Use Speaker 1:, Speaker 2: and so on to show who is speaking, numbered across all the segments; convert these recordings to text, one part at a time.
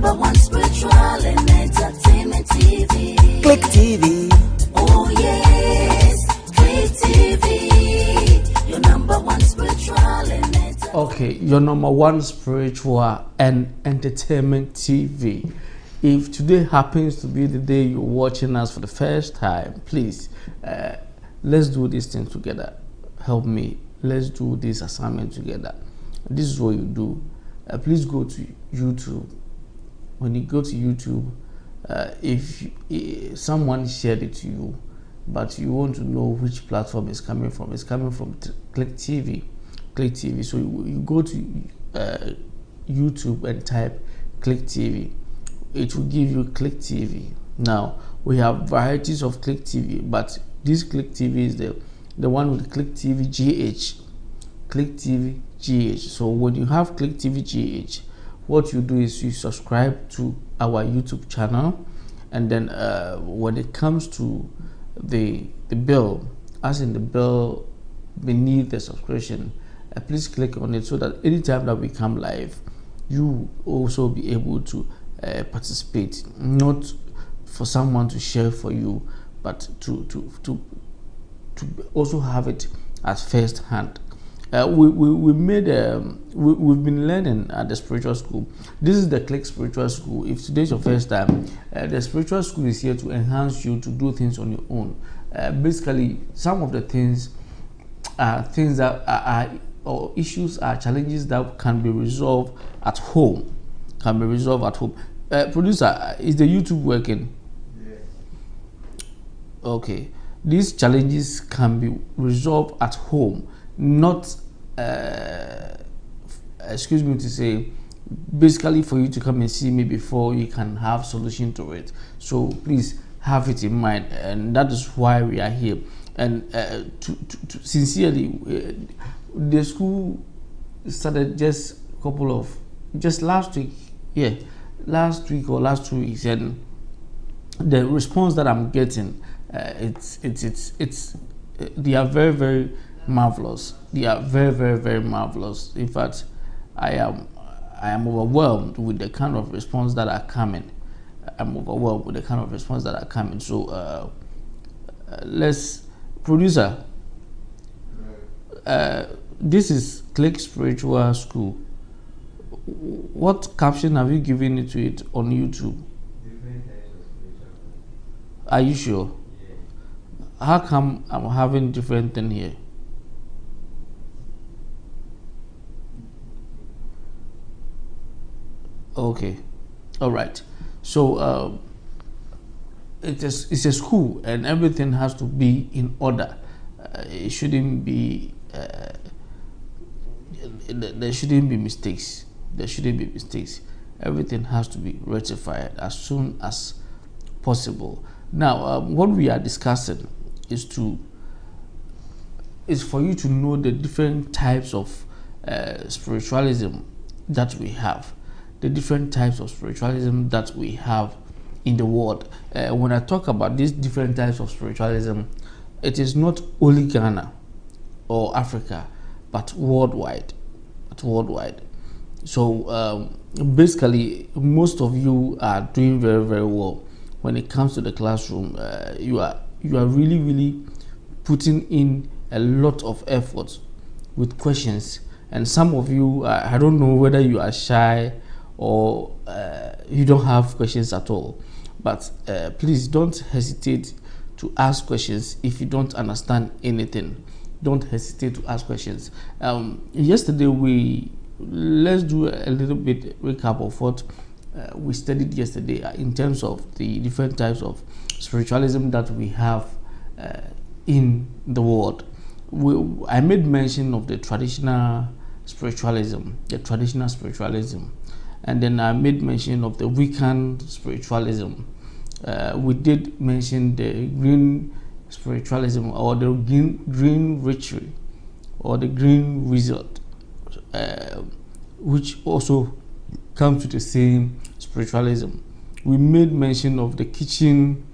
Speaker 1: number one spiritual and entertainment TV.
Speaker 2: Click TV.
Speaker 1: Oh yes, Click TV. Your number one spiritual and entertainment.
Speaker 3: Okay, your number one spiritual and entertainment TV. If today happens to be the day you're watching us for the first time, please, let's do this thing together. Help me. Let's do this assignment together. This is what you do. Please go to YouTube. When you go to YouTube, if someone shared it to you, but you want to know which platform it's coming from Click TV. Click TV. So you go to YouTube and type Click TV. It will give you Click TV. Now we have varieties of Click TV, but this Click TV is the one with Click TV GH. Click TV GH. So when you have Click TV GH, what you do is you subscribe to our YouTube channel, and then when it comes to the bell, as in the bell beneath the subscription, please click on it so that anytime that we come live, you also be able to participate, not for someone to share for you, but to also have it at first hand. We've been learning at the spiritual school. This is the Click Spiritual School. If today's your first time, the spiritual school is here to enhance you to do things on your own. Basically, some of the things are things that are or issues are challenges that can be resolved at home. Producer, is the YouTube working?
Speaker 4: Yeah.
Speaker 3: Okay. These challenges can be resolved at home, not excuse me to say, basically for you to come and see me before you can have solution to it. So please have it in mind, and that is why we are here. And to sincerely, the school started just last week, last week or last 2 weeks, and the response that I'm getting, they are very, very marvelous. They are very, very, very marvelous. In fact, I am overwhelmed with the kind of response that are coming. So let's, producer, this is Click Spiritual School. What caption have you given it to it on YouTube?
Speaker 4: Different types of spiritual.
Speaker 3: Are you sure?
Speaker 4: Yeah.
Speaker 3: How come I'm having different thing here? Okay, all right. So it's a school, and everything has to be in order. It shouldn't be. There shouldn't be mistakes. Everything has to be rectified as soon as possible. Now, what we are discussing is for you to know the different types of spiritualism that we have. In the world. When I talk about these different types of spiritualism, it is not only Ghana or Africa, but worldwide. So basically, most of you are doing very, very well when it comes to the classroom. You are really, really putting in a lot of effort with questions, and some of you, I don't know whether you are shy or you don't have questions at all, but please don't hesitate to ask questions. If you don't understand anything, don't hesitate to ask questions. Yesterday, let's do a little bit recap of what we studied yesterday in terms of the different types of spiritualism that we have in the world. I made mention of the traditional spiritualism, and then I made mention of the Wiccan spiritualism. We did mention the green spiritualism, or the green ritual, or the green wizard, which also comes to the same spiritualism. We made mention of the kitchen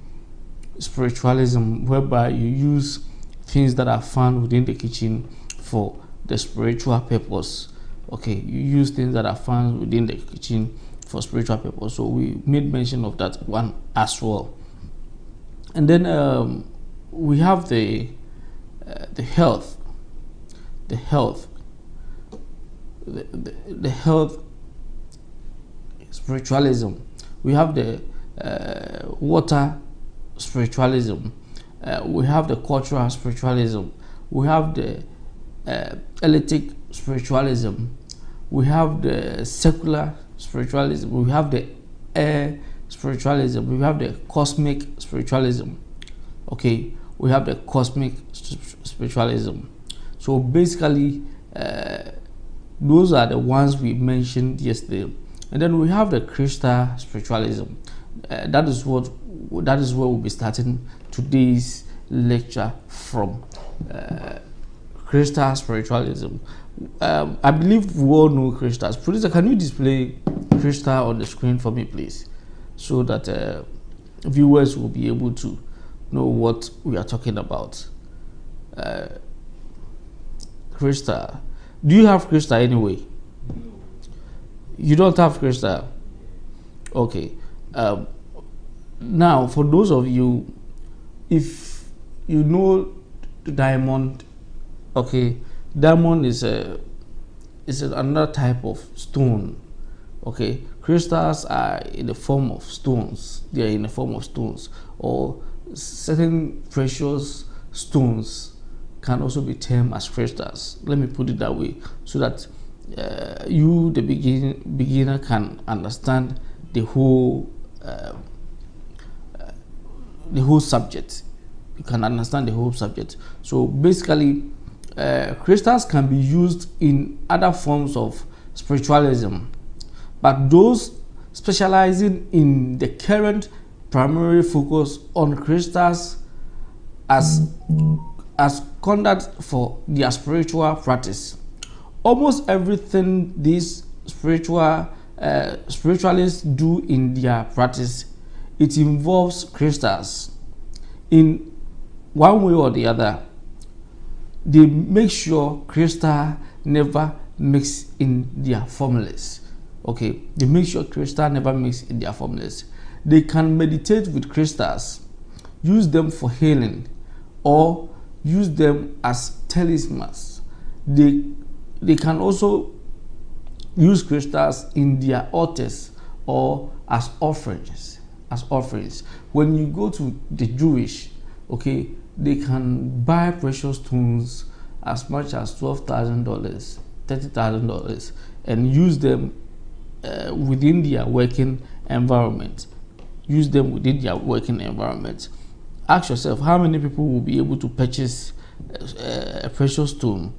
Speaker 3: spiritualism, whereby you use things that are found within the kitchen for the spiritual purpose. Okay, you use things that are found within the kitchen for spiritual purpose. So we made mention of that one as well. And then we have the health, the health spiritualism. We have the water spiritualism. We have the cultural spiritualism. We have the eclectic spiritualism. We have the secular spiritualism. We have the air spiritualism. We have the cosmic spiritualism. Okay, we have the cosmic spiritualism. So basically, those are the ones we mentioned yesterday. And then we have the crystal spiritualism. That is where we'll be starting today's lecture from. Crystal spiritualism. I believe we all know crystals. Producer, can you display crystal on the screen for me, please, so that viewers will be able to know what we are talking about? Crystal. Do you have crystal anyway? You don't have crystal? Okay. Now, for those of you, if you know the diamond, okay, diamond is another type of stone. Okay, crystals are in the form of stones. They are in the form of stones, or certain precious stones can also be termed as crystals. Let me put it that way, so that you, the beginner, can understand the whole subject. You can understand the whole subject. So basically, crystals can be used in other forms of spiritualism, but those specializing in the current primary focus on crystals as conduct for their spiritual practice. Almost everything these spiritualists do in their practice, it involves crystals in one way or the other. They make sure crystal never mix in their formulas. Okay, they make sure crystal never mix in their formulas. They can meditate with crystals, use them for healing, or use them as talismans. They can also use crystals in their altars or as offerings. When you go to the Jewish, okay, they can buy precious stones as much as $12,000, $30,000, and use them within their working environment. Ask yourself, how many people will be able to purchase a precious stone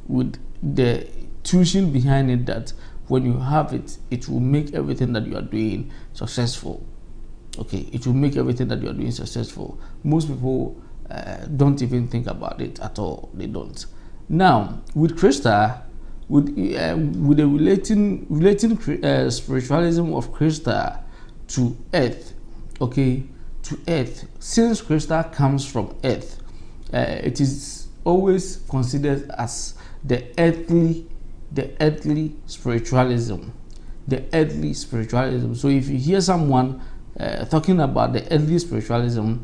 Speaker 3: with the tuition behind it, that when you have it, it will make everything that you are doing successful. Okay, it will make everything that you are doing successful. Most people don't even think about it at all. They don't. Now, with crystal, with the relating spiritualism of crystal to earth, okay, to earth, since crystal comes from earth, it is always considered as the earthly spiritualism. So if you hear someone talking about the earthly spiritualism,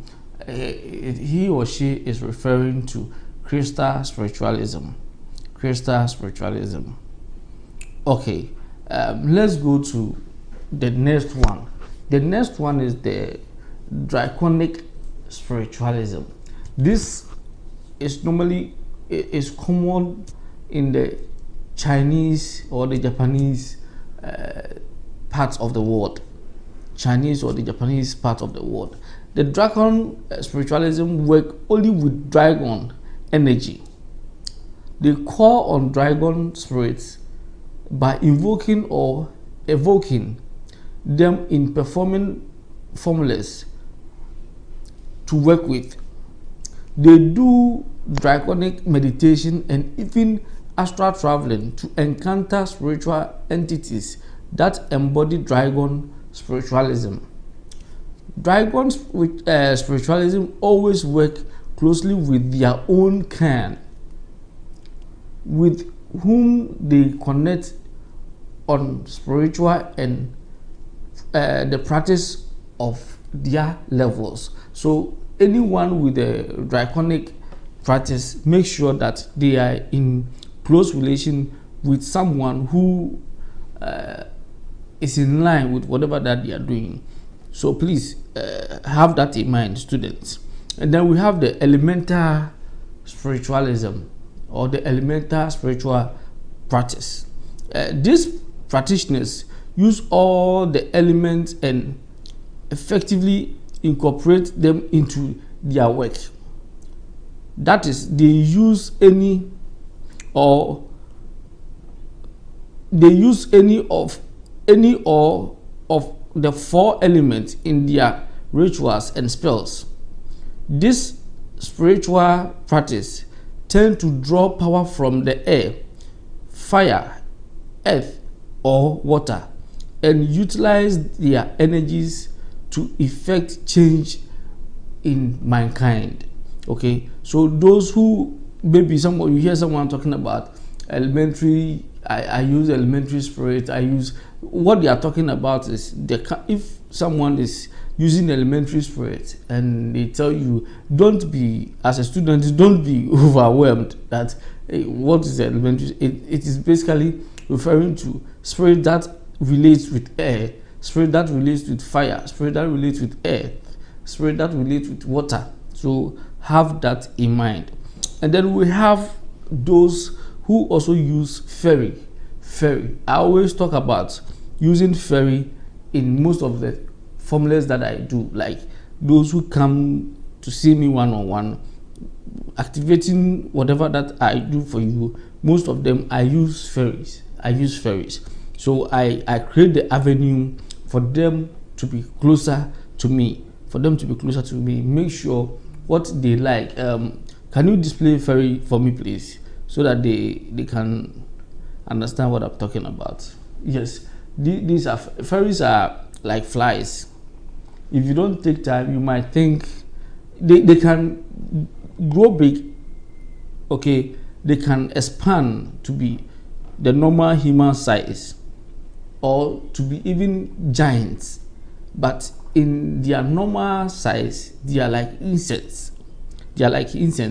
Speaker 3: he or she is referring to crystal spiritualism. Okay, let's go to the next one. The next one is the draconic spiritualism. This is common in the Chinese or the Japanese parts of the world. The dragon spiritualism work only with dragon energy. They call on dragon spirits by invoking or evoking them in performing formulas to work with. They do draconic meditation and even astral traveling to encounter spiritual entities that embody dragon spiritualism. Dragon spiritualism always work closely with their own kind, with whom they connect on spiritual and the practice of their levels. So anyone with a draconic practice, make sure that they are in close relation with someone who is in line with whatever that they are doing. So please have that in mind, students. And then we have the elemental spiritualism, or the elemental spiritual practice. These practitioners use all the elements and effectively incorporate them into their work. That is, they use any or of the 4 elements in their rituals and spells. This spiritual practice tend to draw power from the air, fire, earth, or water, and utilize their energies to effect change in mankind. Okay, so those who maybe you hear someone talking about elementary, I use elementary spirit, I use, what they are talking about is if someone is using elementary spirit and they tell you, don't be, as a student, don't be overwhelmed that what is elementary. It is basically referring to spirit that relates with air, spirit that relates with fire, spirit that relates with earth, spirit that relates with water. So have that in mind. And then we have those who also use fairy. I always talk about using fairy in most of the formulas that I do, like those who come to see me one-on-one, activating whatever that I do for you. Most of them I use fairies. So I create the avenue for them to be closer to me. Make sure what they like. Can you display fairy for me, please, so that they can understand what I'm talking about? Yes, these are fairies are like flies. If you don't take time, you might think they can grow big. Okay, they can expand to be the normal human size, or to be even giants, but in their normal size they are like insects.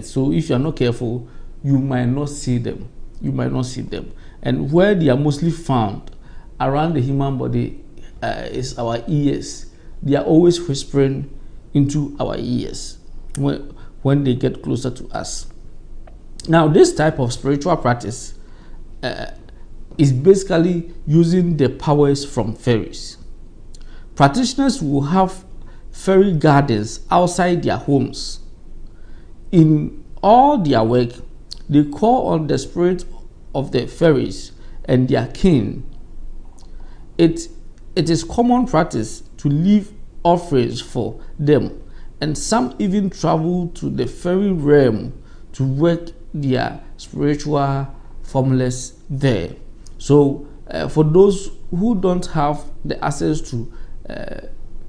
Speaker 3: So if you are not careful, you might not see them. And where they are mostly found around the human body is our ears. They are always whispering into our ears when they get closer to us. Now, this type of spiritual practice is basically using the powers from fairies. Practitioners will have fairy gardens outside their homes. In all their work, they call on the spirit of the fairies and their kin. It is common practice to leave offerings for them, and some even travel to the fairy realm to work their spiritual formulas there. So for those who don't have the access to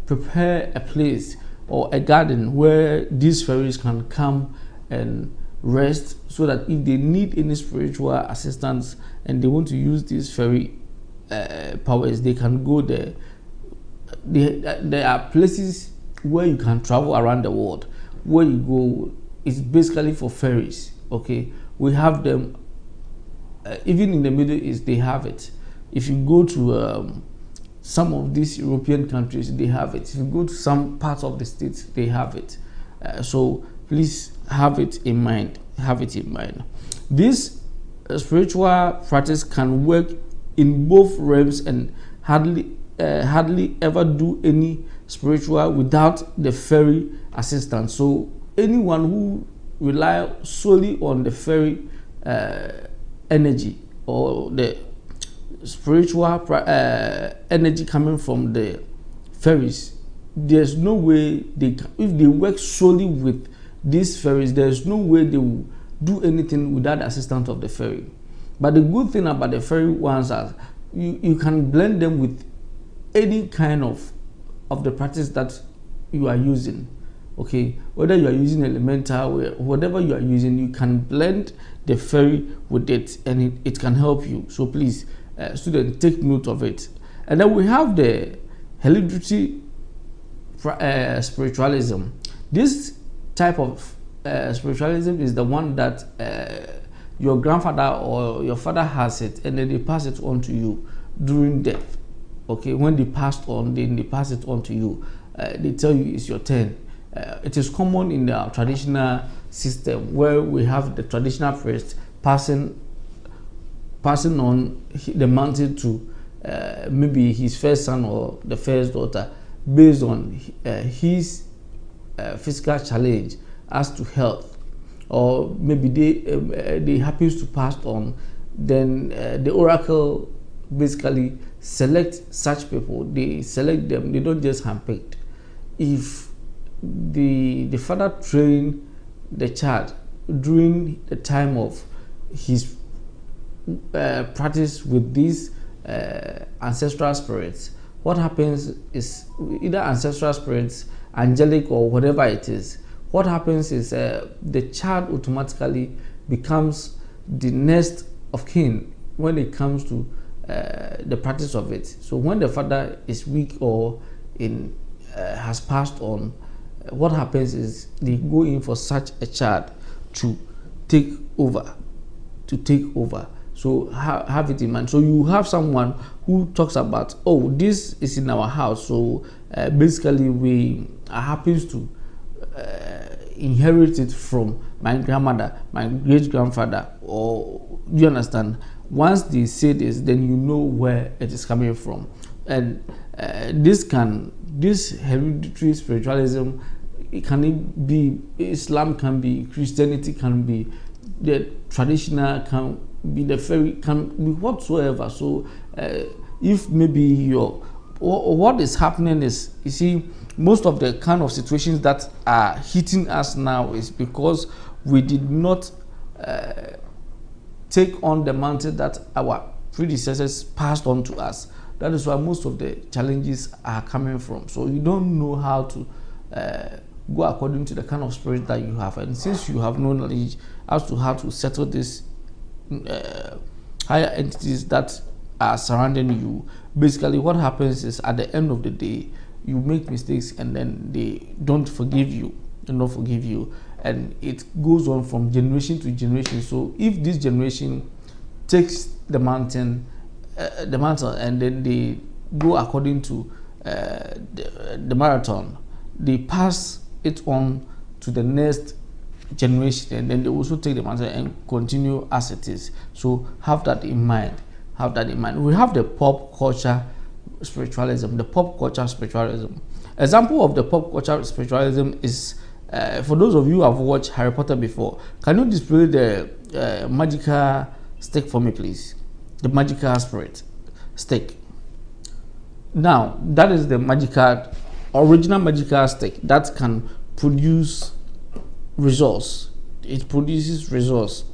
Speaker 3: prepare a place or a garden where these fairies can come and rest, so that if they need any spiritual assistance and they want to use these fairy powers, they can go there. There are places where you can travel around the world. Where you go is basically for fairies. Okay, we have them even in the Middle East. They have it. If you go to some of these European countries, they have it. If you go to some parts of the States, they have it. So please have it in mind. This spiritual practice can work in both realms, and hardly ever do any spiritual without the fairy assistance. So anyone who rely solely on the fairy energy, or the spiritual energy coming from the fairies, there's no way they can, if they work solely with these fairies, there's no way they will do anything without the assistance of the fairy. But the good thing about the fairy ones are you can blend them with any kind of the practice that you are using. Okay, whether you are using elemental, whatever you are using, you can blend the fairy with it, and it can help you. So please, students, take note of it. And then we have the hereditary spiritualism. This type of spiritualism is the one that your grandfather or your father has it, and then they pass it on to you during death. Okay, when they passed on, then they pass it on to you. They tell you it's your turn. It is common in the traditional system where we have the traditional priest passing on the mantle to maybe his first son or the first daughter based on his physical challenge as to health, or maybe they happens to pass on. Then the oracle basically select such people. They select them. They don't just handpick. If the father trained the child during the time of his practice with these ancestral spirits, what happens is either ancestral spirits, angelic or whatever it is, what happens is the child automatically becomes the next of kin when it comes to the practice of it. So when the father is weak or has passed on, what happens is they go in for such a child to take over. So have it in mind. So you have someone who talks about, oh, this is in our house. So basically we are happens to inherit it from my grandmother, my great grandfather, or you understand? Once they say this, then you know where it is coming from. And this hereditary spiritualism, it can be Islam, can be Christianity, can be the traditional, can be the fairy, can be whatsoever. So if maybe what is happening is, you see, most of the kind of situations that are hitting us now is because we did not take on the mantle that our predecessors passed on to us. That is why most of the challenges are coming from. So you don't know how to go according to the kind of spirit that you have, and since you have no knowledge as to how to settle these higher entities that are surrounding you, basically what happens is at the end of the day you make mistakes and then they don't forgive you, and it goes on from generation to generation. So if this generation takes the mantle and then they go according to the marathon, they pass it on to the next generation, and then they also take the mantle and continue as it is. So have that in mind. We have the pop culture spiritualism. Example of the pop culture spiritualism is, for those of you who have watched Harry Potter before, can you display the magical stick for me, please? The magical spirit stick. Now that is the original magical stick that can produce results. It produces results.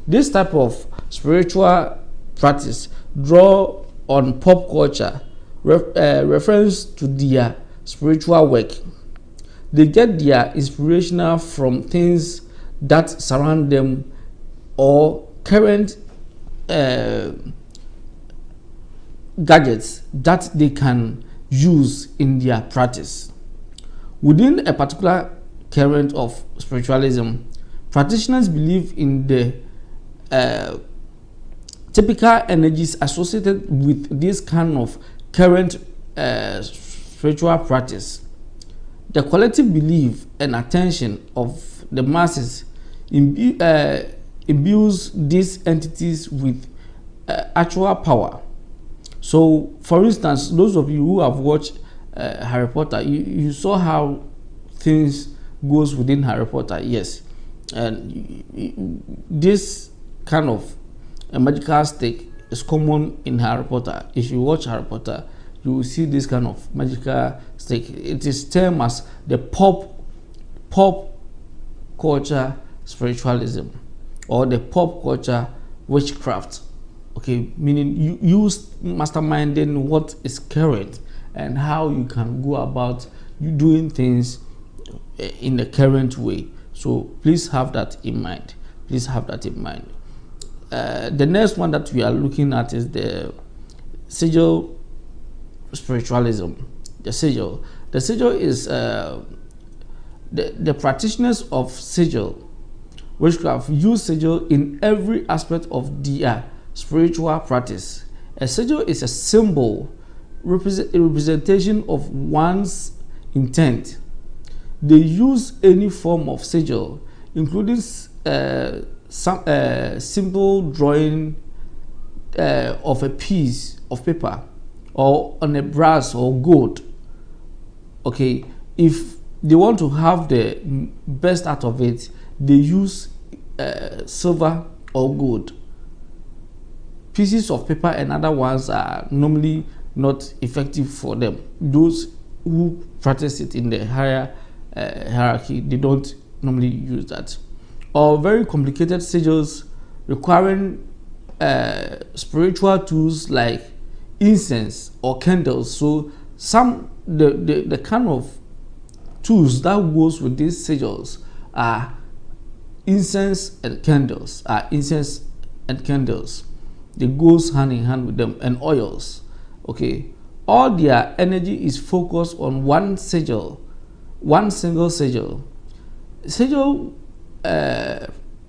Speaker 3: This type of spiritual practice draw on pop culture reference to their spiritual work. They get their inspirational from things that surround them or current gadgets that they can use in their practice. Within a particular current of spiritualism, practitioners believe in the typical energies associated with this kind of current spiritual practice. The collective belief and attention of the masses imbues these entities with actual power. So, for instance, those of you who have watched Harry Potter, you saw how things goes within Harry Potter, yes. And this kind of a magical stick is common in Harry Potter. If you watch Harry Potter, you will see this kind of magical stick. It is termed as the pop culture spiritualism, or the pop culture witchcraft. Okay, meaning you masterminding what is current and how you can go about you doing things in the current way. So please have that in mind. The next one that we are looking at is the sigil spiritualism. the sigil. The sigil is the practitioners of sigil witchcraft use sigil in every aspect of their spiritual practice. A sigil is a symbol, a representation of one's intent. They use any form of sigil, including some simple drawing of a piece of paper or on a brass or gold. Okay, if they want to have the best out of it, they use silver or gold. Pieces of paper and other ones are normally not effective for them. Those who practice it in the higher hierarchy, they don't normally use that. Or very complicated sigils requiring spiritual tools like incense or candles. So the kind of tools that goes with these sigils are incense and candles. They goes hand in hand with them, and oils. Okay, all their energy is focused on one sigil, one single sigil. Sigil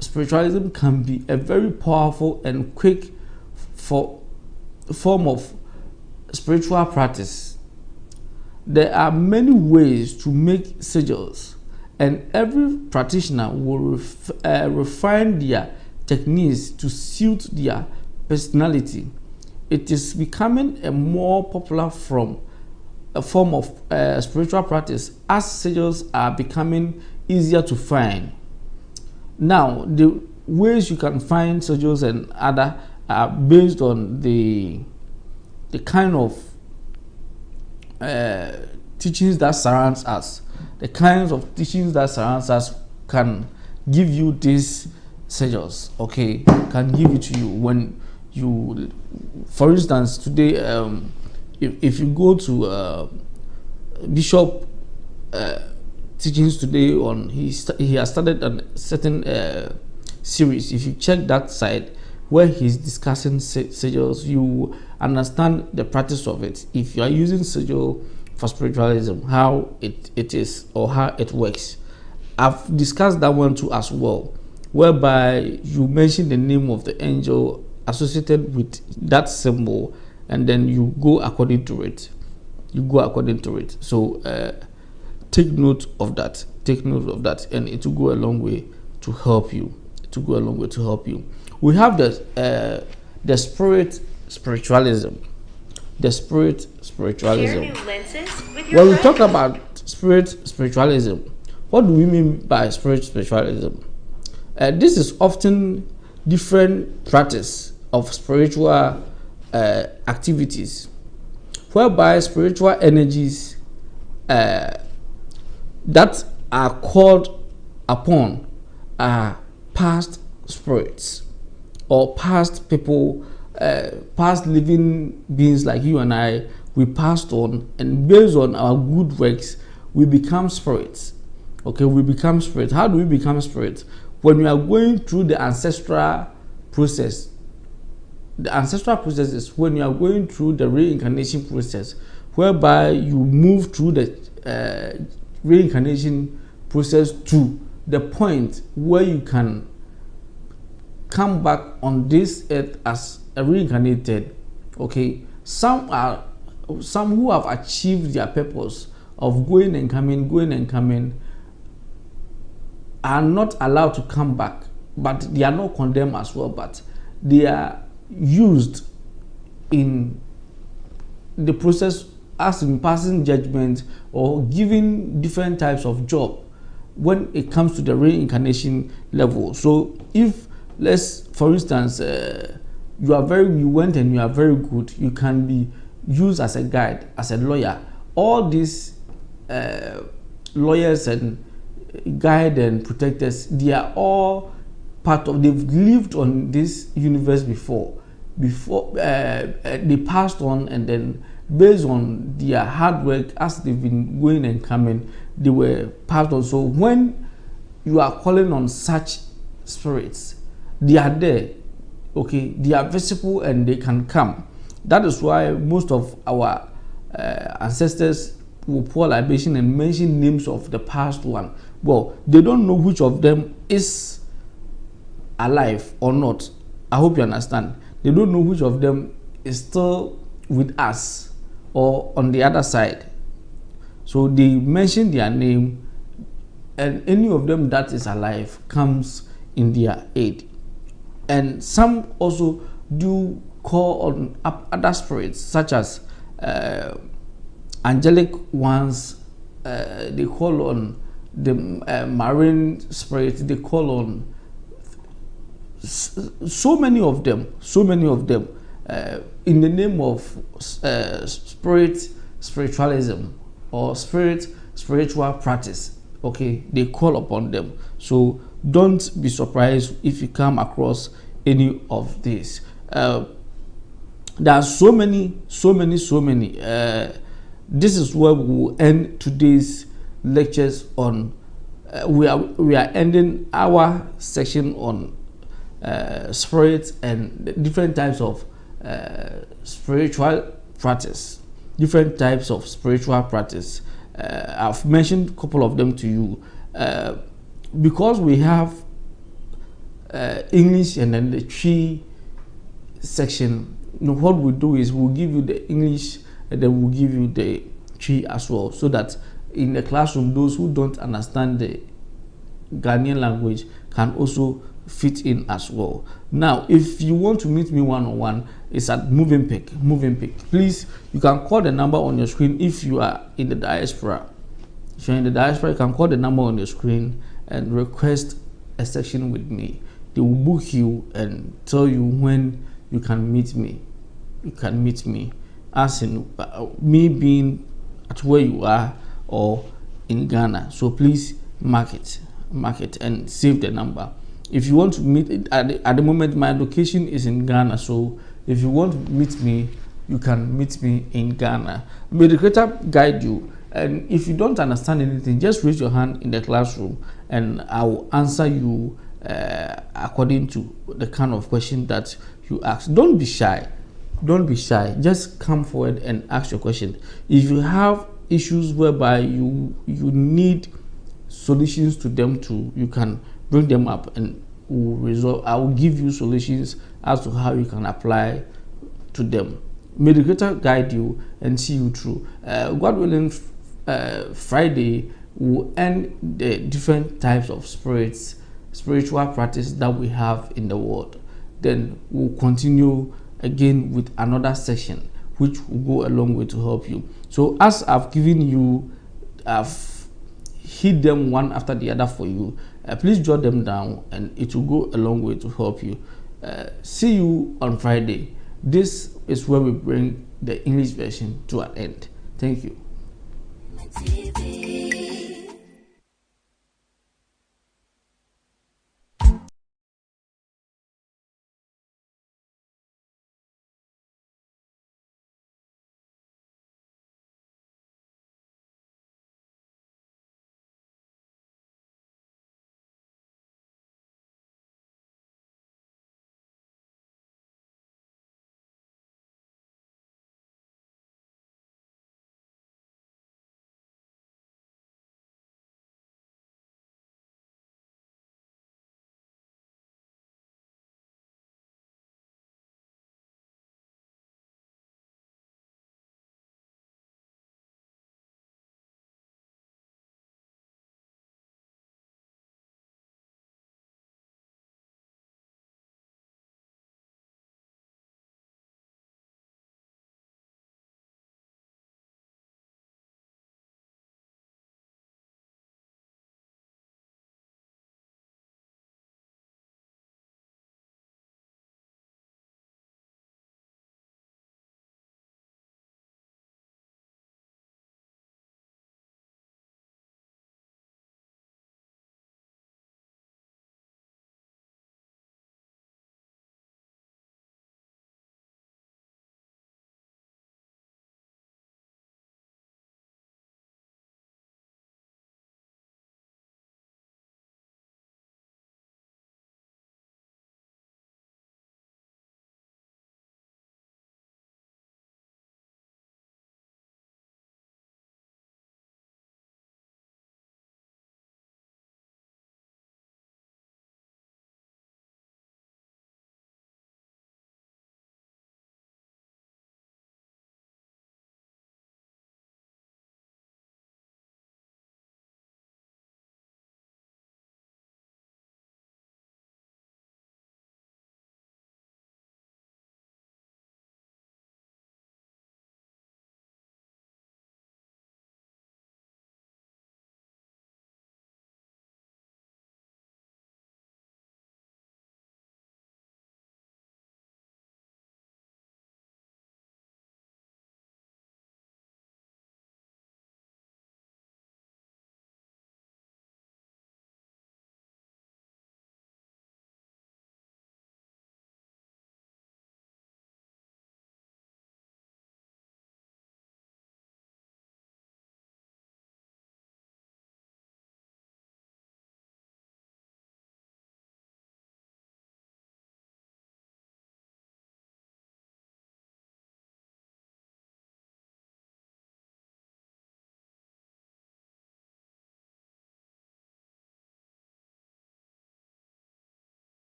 Speaker 3: spiritualism can be a very powerful and quick form of spiritual practice. There are many ways to make sigils, and every practitioner will refine their techniques to suit their personality. It is becoming a more popular form of spiritual practice as sigils are becoming easier to find. Now, the ways you can find sigils and other are based on the kind of teachings that surrounds us. The kinds of teachings that surrounds us can give you these sigils. Okay, can give it to you when you, for instance, today, if you go to Bishop teachings today on he has started a certain series. If you check that side where he's discussing sigils, you understand the practice of it. If you are using sigil for spiritualism, how it is or how it works. I've discussed that one too as well, whereby you mention the name of the angel associated with that symbol, and then you go according to it. So take note of that. And it will go a long way to help you. We have the spirit spiritualism. When we talk about spirit spiritualism, what do we mean by spirit spiritualism? This is often different practice of spiritual activities, whereby spiritual energies that are called upon are past spirits or past people, past living beings like you and I. We passed on, and based on our good works, we become spirits. Okay, we become spirits. How do we become spirits? When we are going through the ancestral process. The ancestral process is when you are going through the reincarnation process, whereby you move through the reincarnation process to the point where you can come back on this earth as a reincarnated. Okay, some who have achieved their purpose of going and coming are not allowed to come back, but they are not condemned as well, but they are used in the process as in passing judgment or giving different types of job when it comes to the reincarnation level. So if, for instance, you went and you are very good, you can be used as a guide, as a lawyer. All these lawyers and guide and protectors, they are all they've lived on this universe before they passed on, and then based on their hard work as they've been going and coming, they were passed on. So when you are calling on such spirits, they are there. Okay, they are visible and they can come. That is why most of our ancestors will pour libation and mention names of the past one. Well, they don't know which of them is alive or not. I hope you understand. They don't know which of them is still with us or on the other side. So they mention their name, and any of them that is alive comes in their aid. And some also do call on other spirits, such as angelic ones. They call on the marine spirits. They call on so many of them in the name of spiritualism or spiritual practice. Okay, they call upon them. So don't be surprised if you come across any of these. There are so many. This is where we will end today's lectures on. We are ending our section on spirits and the different types of spiritual practice. Different types of spiritual practice. I've mentioned a couple of them to you. Because we have English and then the tree section, what we do is we'll give you the English and then we'll give you the tree as well, so that in the classroom those who don't understand the Ghanaian language can also fit in as well. Now, if you want to meet me one-on-one, it's at Movenpick. Please, you can call the number on your screen if you are in the diaspora. If you're in the diaspora, you can call the number on your screen and request a session with me. They will book you and tell you when you can meet me. You can meet me, as in me being at where you are or in Ghana. So please mark it and save the number. If you want to meet, at the moment my location is in Ghana, so if you want to meet me, you can meet me in Ghana. May the Creator guide you, and if you don't understand anything, just raise your hand in the classroom and I will answer you according to the kind of question that you ask. Don't be shy. Just come forward and ask your question. If you have issues whereby you need solutions to them too, you can bring them up and we'll resolve. I will give you solutions as to how you can apply to them. May the Creator guide you and see you through. God willing, Friday will end the different types of spiritual practice that we have in the world. Then we'll continue again with another session which will go a long way to help you. So as I've given you, I've hit them one after the other for you. Please jot them down and it will go a long way to help you. See you on Friday. This is where we bring the English version to an end. Thank you.
Speaker 1: TV.